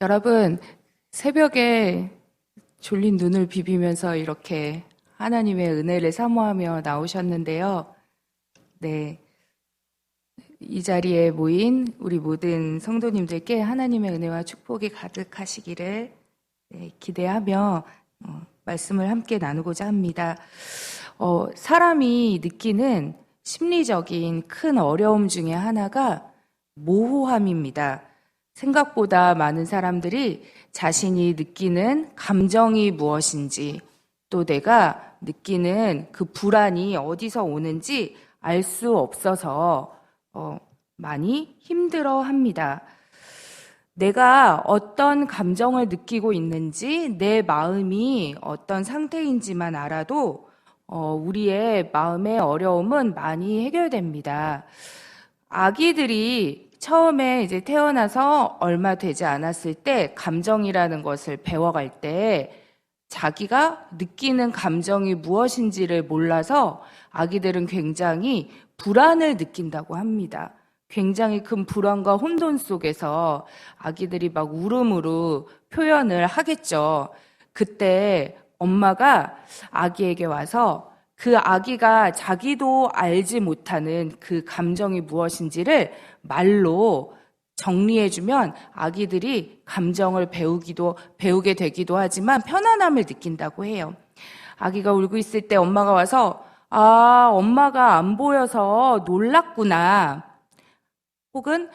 여러분, 새벽에 졸린 눈을 비비면서 이렇게 하나님의 은혜를 사모하며 나오셨는데요. 네. 이 자리에 모인 우리 모든 성도님들께 하나님의 은혜와 축복이 가득하시기를 기대하며 말씀을 함께 나누고자 합니다. 사람이 느끼는 심리적인 큰 어려움 중에 하나가 모호함입니다. 생각보다 많은 사람들이 자신이 느끼는 감정이 무엇인지, 또 내가 느끼는 그 불안이 어디서 오는지 알 수 없어서 많이 힘들어 합니다. 내가 어떤 감정을 느끼고 있는지, 내 마음이 어떤 상태인지만 알아도 우리의 마음의 어려움은 많이 해결됩니다. 아기들이 처음에 이제 태어나서 얼마 되지 않았을 때 감정이라는 것을 배워갈 때 자기가 느끼는 감정이 무엇인지를 몰라서 아기들은 굉장히 불안을 느낀다고 합니다. 굉장히 큰 불안과 혼돈 속에서 아기들이 막 울음으로 표현을 하겠죠. 그때 엄마가 아기에게 와서 그 아기가 자기도 알지 못하는 그 감정이 무엇인지를 말로 정리해주면 아기들이 감정을 배우게 되기도 하지만 편안함을 느낀다고 해요. 아기가 울고 있을 때 엄마가 와서 엄마가 안 보여서 놀랐구나. 혹은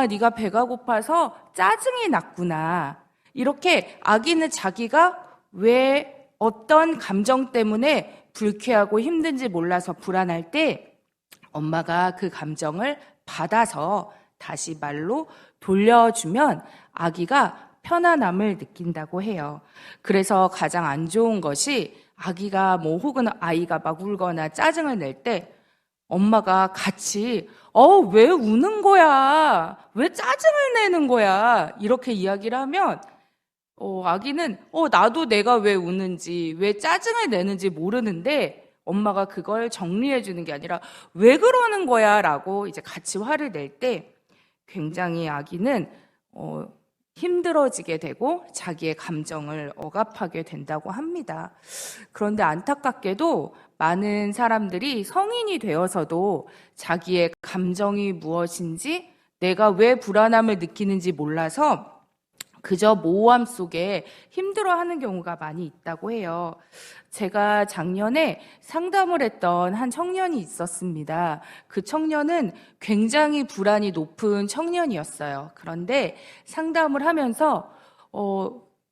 네가 배가 고파서 짜증이 났구나. 이렇게 아기는 자기가 왜 어떤 감정 때문에 불쾌하고 힘든지 몰라서 불안할 때 엄마가 그 감정을 받아서 다시 말로 돌려주면 아기가 편안함을 느낀다고 해요. 그래서 가장 안 좋은 것이 아기가 혹은 아이가 막 울거나 짜증을 낼 때 엄마가 같이 왜 우는 거야? 왜 짜증을 내는 거야? 이렇게 이야기를 하면 아기는 나도 내가 왜 우는지, 왜 짜증을 내는지 모르는데 엄마가 그걸 정리해 주는 게 아니라 왜 그러는 거야? 라고 이제 같이 화를 낼 때 굉장히 아기는 힘들어지게 되고 자기의 감정을 억압하게 된다고 합니다. 그런데 안타깝게도 많은 사람들이 성인이 되어서도 자기의 감정이 무엇인지, 내가 왜 불안함을 느끼는지 몰라서 그저 모호함 속에 힘들어하는 경우가 많이 있다고 해요. 제가 작년에 상담을 했던 한 청년이 있었습니다. 그 청년은 굉장히 불안이 높은 청년이었어요. 그런데 상담을 하면서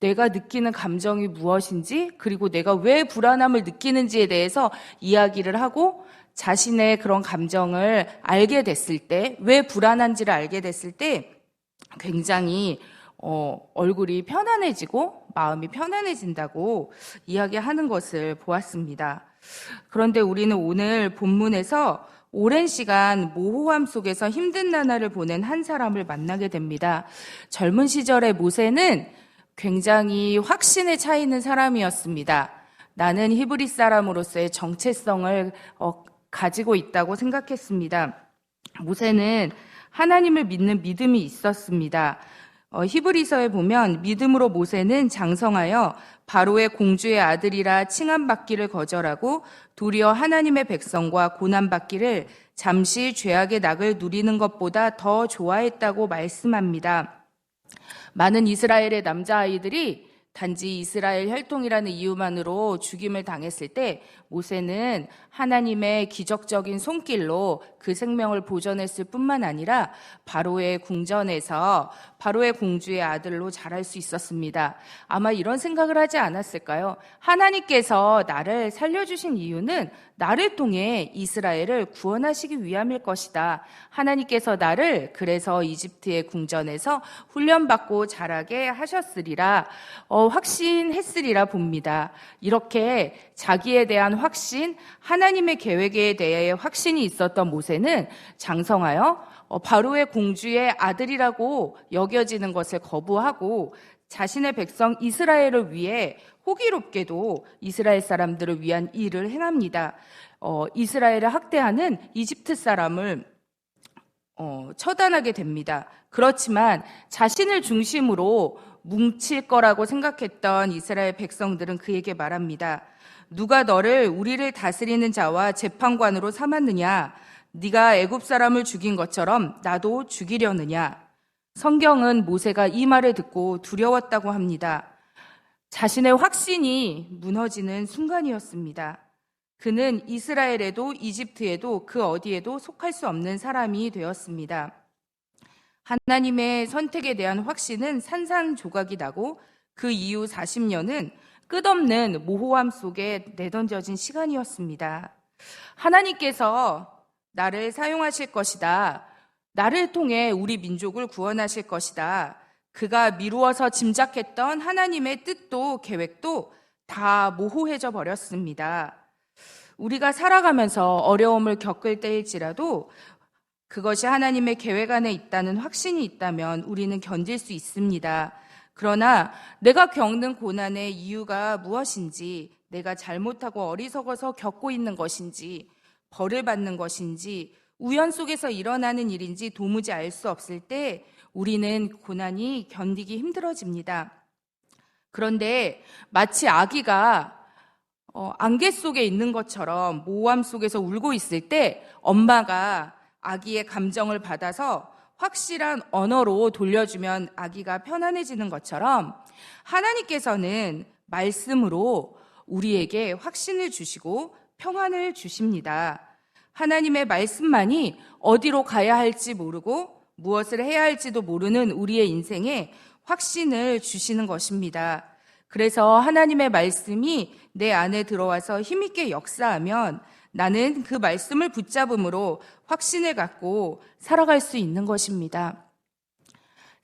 내가 느끼는 감정이 무엇인지, 그리고 내가 왜 불안함을 느끼는지에 대해서 이야기를 하고 자신의 그런 감정을 알게 됐을 때, 왜 불안한지를 알게 됐을 때 굉장히 얼굴이 편안해지고 마음이 편안해진다고 이야기하는 것을 보았습니다. 그런데 우리는 오늘 본문에서 오랜 시간 모호함 속에서 힘든 나날을 보낸 한 사람을 만나게 됩니다. 젊은 시절의 모세는 굉장히 확신에 차 있는 사람이었습니다. 나는 히브리 사람으로서의 정체성을 가지고 있다고 생각했습니다. 모세는 하나님을 믿는 믿음이 있었습니다. 히브리서에 보면 믿음으로 모세는 장성하여 바로의 공주의 아들이라 칭함받기를 거절하고 도리어 하나님의 백성과 고난받기를 잠시 죄악의 낙을 누리는 것보다 더 좋아했다고 말씀합니다. 많은 이스라엘의 남자아이들이 단지 이스라엘 혈통이라는 이유만으로 죽임을 당했을 때 모세는 하나님의 기적적인 손길로 그 생명을 보존했을 뿐만 아니라 바로의 궁전에서 바로의 공주의 아들로 자랄 수 있었습니다. 아마 이런 생각을 하지 않았을까요? 하나님께서 나를 살려주신 이유는 나를 통해 이스라엘을 구원하시기 위함일 것이다. 하나님께서 나를 그래서 이집트의 궁전에서 훈련받고 자라게 하셨으리라 확신했으리라 봅니다. 이렇게 자기에 대한 확신, 하나님의 계획에 대해 확신이 있었던 모세는 장성하여 바로의 공주의 아들이라고 여겨지는 것을 거부하고 자신의 백성 이스라엘을 위해 호기롭게도 이스라엘 사람들을 위한 일을 행합니다. 이스라엘을 학대하는 이집트 사람을 처단하게 됩니다. 그렇지만 자신을 중심으로 뭉칠 거라고 생각했던 이스라엘 백성들은 그에게 말합니다. 누가 너를 우리를 다스리는 자와 재판관으로 삼았느냐? 네가 애굽 사람을 죽인 것처럼 나도 죽이려느냐? 성경은 모세가 이 말을 듣고 두려웠다고 합니다. 자신의 확신이 무너지는 순간이었습니다. 그는 이스라엘에도 이집트에도 그 어디에도 속할 수 없는 사람이 되었습니다. 하나님의 선택에 대한 확신은 산산조각이 나고 그 이후 40년은 끝없는 모호함 속에 내던져진 시간이었습니다. 하나님께서 나를 사용하실 것이다. 나를 통해 우리 민족을 구원하실 것이다. 그가 미루어서 짐작했던 하나님의 뜻도 계획도 다 모호해져 버렸습니다. 우리가 살아가면서 어려움을 겪을 때일지라도 그것이 하나님의 계획 안에 있다는 확신이 있다면 우리는 견딜 수 있습니다. 그러나 내가 겪는 고난의 이유가 무엇인지, 내가 잘못하고 어리석어서 겪고 있는 것인지, 벌을 받는 것인지, 우연 속에서 일어나는 일인지 도무지 알 수 없을 때 우리는 고난이 견디기 힘들어집니다. 그런데 마치 아기가 안개 속에 있는 것처럼 모호함 속에서 울고 있을 때 엄마가 아기의 감정을 받아서 확실한 언어로 돌려주면 아기가 편안해지는 것처럼 하나님께서는 말씀으로 우리에게 확신을 주시고 평안을 주십니다. 하나님의 말씀만이 어디로 가야 할지 모르고 무엇을 해야 할지도 모르는 우리의 인생에 확신을 주시는 것입니다. 그래서 하나님의 말씀이 내 안에 들어와서 힘있게 역사하면 나는 그 말씀을 붙잡음으로 확신을 갖고 살아갈 수 있는 것입니다.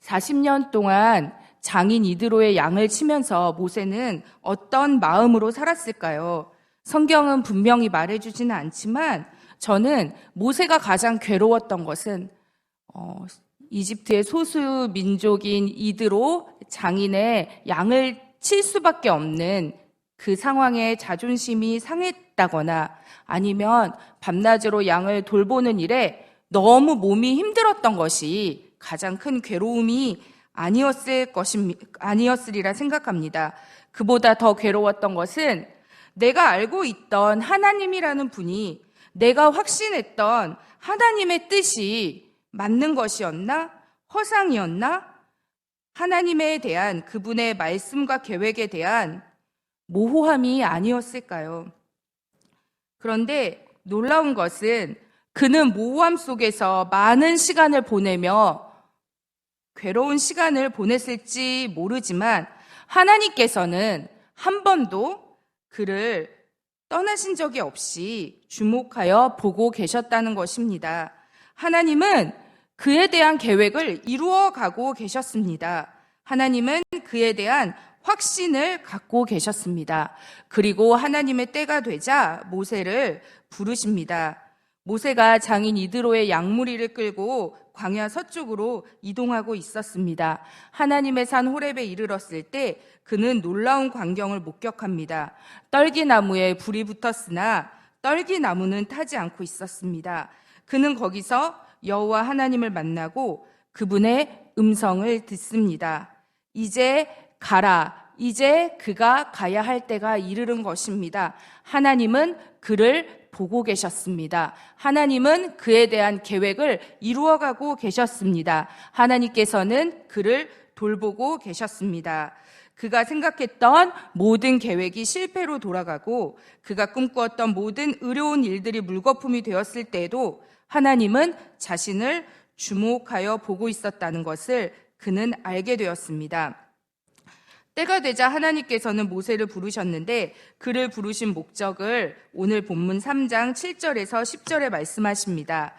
40년 동안 장인 이드로의 양을 치면서 모세는 어떤 마음으로 살았을까요? 성경은 분명히 말해주지는 않지만 저는 모세가 가장 괴로웠던 것은 이집트의 소수 민족인 이드로 장인의 양을 칠 수밖에 없는 그 상황에 자존심이 상했다거나 아니면 밤낮으로 양을 돌보는 일에 너무 몸이 힘들었던 것이 가장 큰 괴로움이 아니었으리라 생각합니다. 그보다 더 괴로웠던 것은 내가 알고 있던 하나님이라는 분이, 내가 확신했던 하나님의 뜻이 맞는 것이었나? 허상이었나? 하나님에 대한 그분의 말씀과 계획에 대한 모호함이 아니었을까요? 그런데 놀라운 것은 그는 모호함 속에서 많은 시간을 보내며 괴로운 시간을 보냈을지 모르지만 하나님께서는 한 번도 그를 떠나신 적이 없이 주목하여 보고 계셨다는 것입니다. 하나님은 그에 대한 계획을 이루어가고 계셨습니다. 하나님은 그에 대한 확신을 갖고 계셨습니다. 그리고 하나님의 때가 되자 모세를 부르십니다. 모세가 장인 이드로의 양무리를 끌고 광야 서쪽으로 이동하고 있었습니다. 하나님의 산 호렙에 이르렀을 때 그는 놀라운 광경을 목격합니다. 떨기나무에 불이 붙었으나 떨기나무는 타지 않고 있었습니다. 그는 거기서 여호와 하나님을 만나고 그분의 음성을 듣습니다. 이제 가라. 이제 그가 가야 할 때가 이르는 것입니다. 하나님은 그를 보고 계셨습니다. 하나님은 그에 대한 계획을 이루어가고 계셨습니다. 하나님께서는 그를 돌보고 계셨습니다. 그가 생각했던 모든 계획이 실패로 돌아가고 그가 꿈꾸었던 모든 의로운 일들이 물거품이 되었을 때에도 하나님은 자신을 주목하여 보고 있었다는 것을 그는 알게 되었습니다. 때가 되자 하나님께서는 모세를 부르셨는데 그를 부르신 목적을 오늘 본문 3장 7절에서 10절에 말씀하십니다.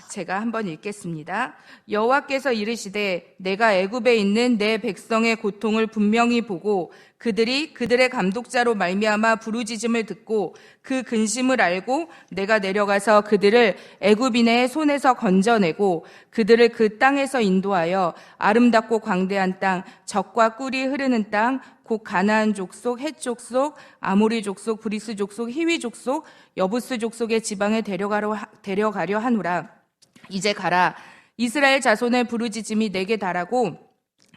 제가 한번 읽겠습니다. 여호와께서 이르시되 내가 애굽에 있는 내 백성의 고통을 분명히 보고 그들이 그들의 감독자로 말미암아 부르짖음을 듣고 그 근심을 알고 내가 내려가서 그들을 애굽인의 손에서 건져내고 그들을 그 땅에서 인도하여 아름답고 광대한 땅, 젖과 꿀이 흐르는 땅, 곧 가나안 족속, 헷 족속, 아모리 족속, 브리스 족속, 히위 족속, 여부스 족속의 지방에 데려가려 하노라. 이제 가라. 이스라엘 자손의 부르짖음이 내게 달하고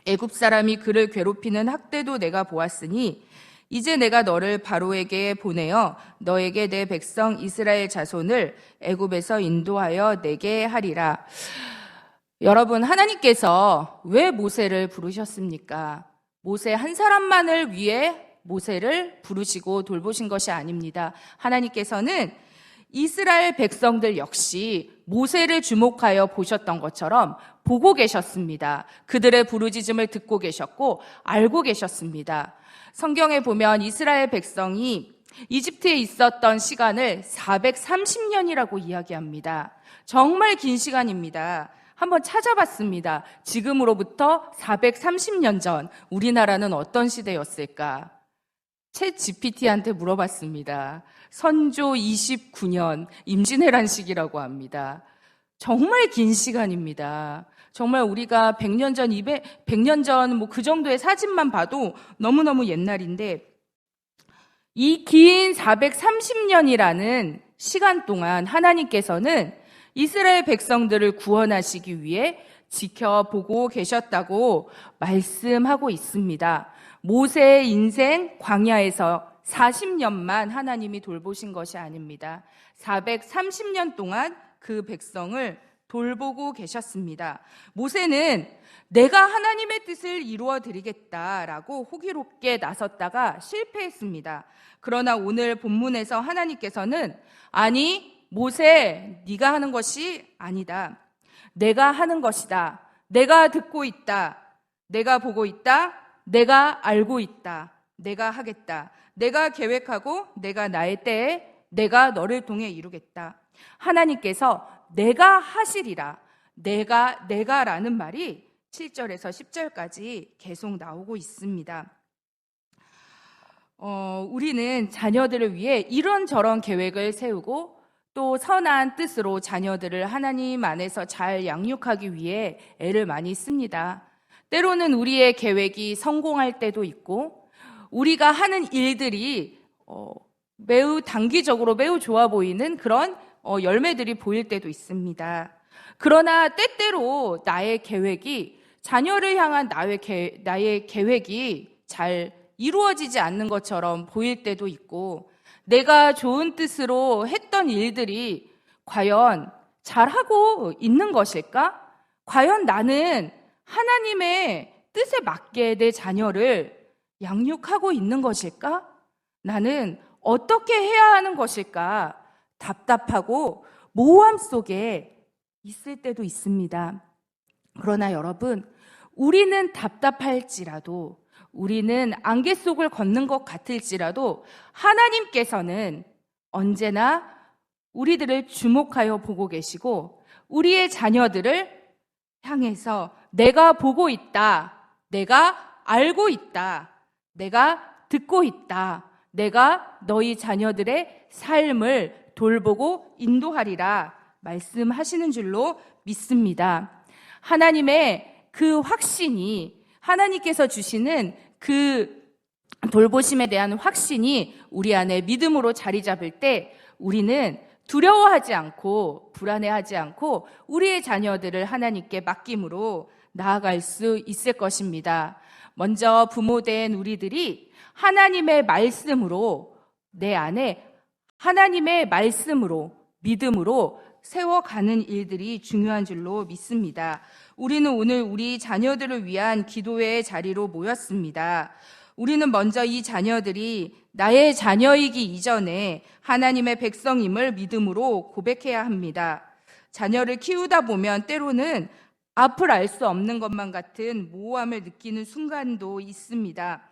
애굽 사람이 그를 괴롭히는 학대도 내가 보았으니 이제 내가 너를 바로에게 보내어 너에게 내 백성 이스라엘 자손을 애굽에서 인도하여 내게 하리라. 여러분, 하나님께서 왜 모세를 부르셨습니까? 모세 한 사람만을 위해 모세를 부르시고 돌보신 것이 아닙니다. 하나님께서는 이스라엘 백성들 역시 모세를 주목하여 보셨던 것처럼 보고 계셨습니다. 그들의 부르짖음을 듣고 계셨고 알고 계셨습니다. 성경에 보면 이스라엘 백성이 이집트에 있었던 시간을 430년이라고 이야기합니다. 정말 긴 시간입니다. 한번 찾아봤습니다. 지금으로부터 430년 전 우리나라는 어떤 시대였을까? 챗 GPT한테 물어봤습니다. 선조 29년 임진왜란 시기라고 합니다. 정말 긴 시간입니다. 정말 우리가 100년 전, 100년 전 뭐 그 정도의 사진만 봐도 너무너무 옛날인데 이 긴 430년이라는 시간 동안 하나님께서는 이스라엘 백성들을 구원하시기 위해 지켜보고 계셨다고 말씀하고 있습니다. 모세의 인생 광야에서 40년만 하나님이 돌보신 것이 아닙니다. 430년 동안 그 백성을 돌보고 계셨습니다. 모세는 내가 하나님의 뜻을 이루어 드리겠다라고 호기롭게 나섰다가 실패했습니다. 그러나 오늘 본문에서 하나님께서는 아니 모세 네가 하는 것이 아니다. 내가 하는 것이다. 내가 듣고 있다. 내가 보고 있다. 내가 알고 있다. 내가 하겠다. 내가 계획하고 내가 나의 때에 내가 너를 통해 이루겠다. 하나님께서 내가 하시리라. 내가라는 말이 7절에서 10절까지 계속 나오고 있습니다. 우리는 자녀들을 위해 이런저런 계획을 세우고 또 선한 뜻으로 자녀들을 하나님 안에서 잘 양육하기 위해 애를 많이 씁니다. 때로는 우리의 계획이 성공할 때도 있고 우리가 하는 일들이 매우 단기적으로 매우 좋아 보이는 그런 열매들이 보일 때도 있습니다. 그러나 때때로 나의 계획이 자녀를 향한 나의 계획이 잘 이루어지지 않는 것처럼 보일 때도 있고 내가 좋은 뜻으로 했던 일들이 과연 잘하고 있는 것일까? 과연 나는 하나님의 뜻에 맞게 내 자녀를 양육하고 있는 것일까? 나는 어떻게 해야 하는 것일까? 답답하고 모호함 속에 있을 때도 있습니다. 그러나 여러분, 우리는 답답할지라도 우리는 안개 속을 걷는 것 같을지라도 하나님께서는 언제나 우리들을 주목하여 보고 계시고 우리의 자녀들을 향해서 내가 보고 있다, 내가 알고 있다, 내가 듣고 있다, 내가 너희 자녀들의 삶을 돌보고 인도하리라 말씀하시는 줄로 믿습니다. 하나님의 그 확신이 하나님께서 주시는 그 돌보심에 대한 확신이 우리 안에 믿음으로 자리 잡을 때 우리는 두려워하지 않고 불안해하지 않고 우리의 자녀들을 하나님께 맡김으로 나아갈 수 있을 것입니다. 먼저 부모된 우리들이 하나님의 말씀으로 내 안에 하나님의 말씀으로 믿음으로 세워가는 일들이 중요한 줄로 믿습니다. 우리는 오늘 우리 자녀들을 위한 기도의 자리로 모였습니다. 우리는 먼저 이 자녀들이 나의 자녀이기 이전에 하나님의 백성임을 믿음으로 고백해야 합니다. 자녀를 키우다 보면 때로는 앞을 알 수 없는 것만 같은 모호함을 느끼는 순간도 있습니다.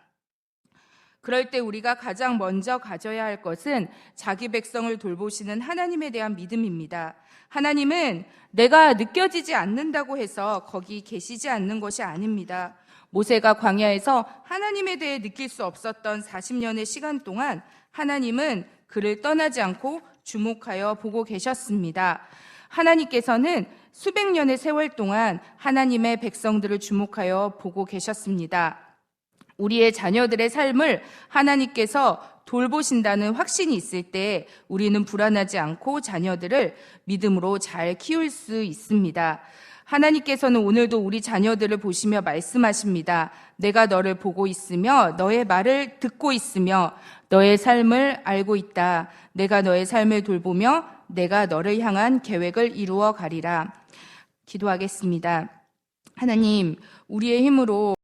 그럴 때 우리가 가장 먼저 가져야 할 것은 자기 백성을 돌보시는 하나님에 대한 믿음입니다. 하나님은 내가 느껴지지 않는다고 해서 거기 계시지 않는 것이 아닙니다. 모세가 광야에서 하나님에 대해 느낄 수 없었던 40년의 시간 동안 하나님은 그를 떠나지 않고 주목하여 보고 계셨습니다. 하나님께서는 수백 년의 세월 동안 하나님의 백성들을 주목하여 보고 계셨습니다. 우리의 자녀들의 삶을 하나님께서 돌보신다는 확신이 있을 때 우리는 불안하지 않고 자녀들을 믿음으로 잘 키울 수 있습니다. 하나님께서는 오늘도 우리 자녀들을 보시며 말씀하십니다. 내가 너를 보고 있으며 너의 말을 듣고 있으며 너의 삶을 알고 있다. 내가 너의 삶을 돌보며 내가 너를 향한 계획을 이루어 가리라. 기도하겠습니다. 하나님, 우리의 힘으로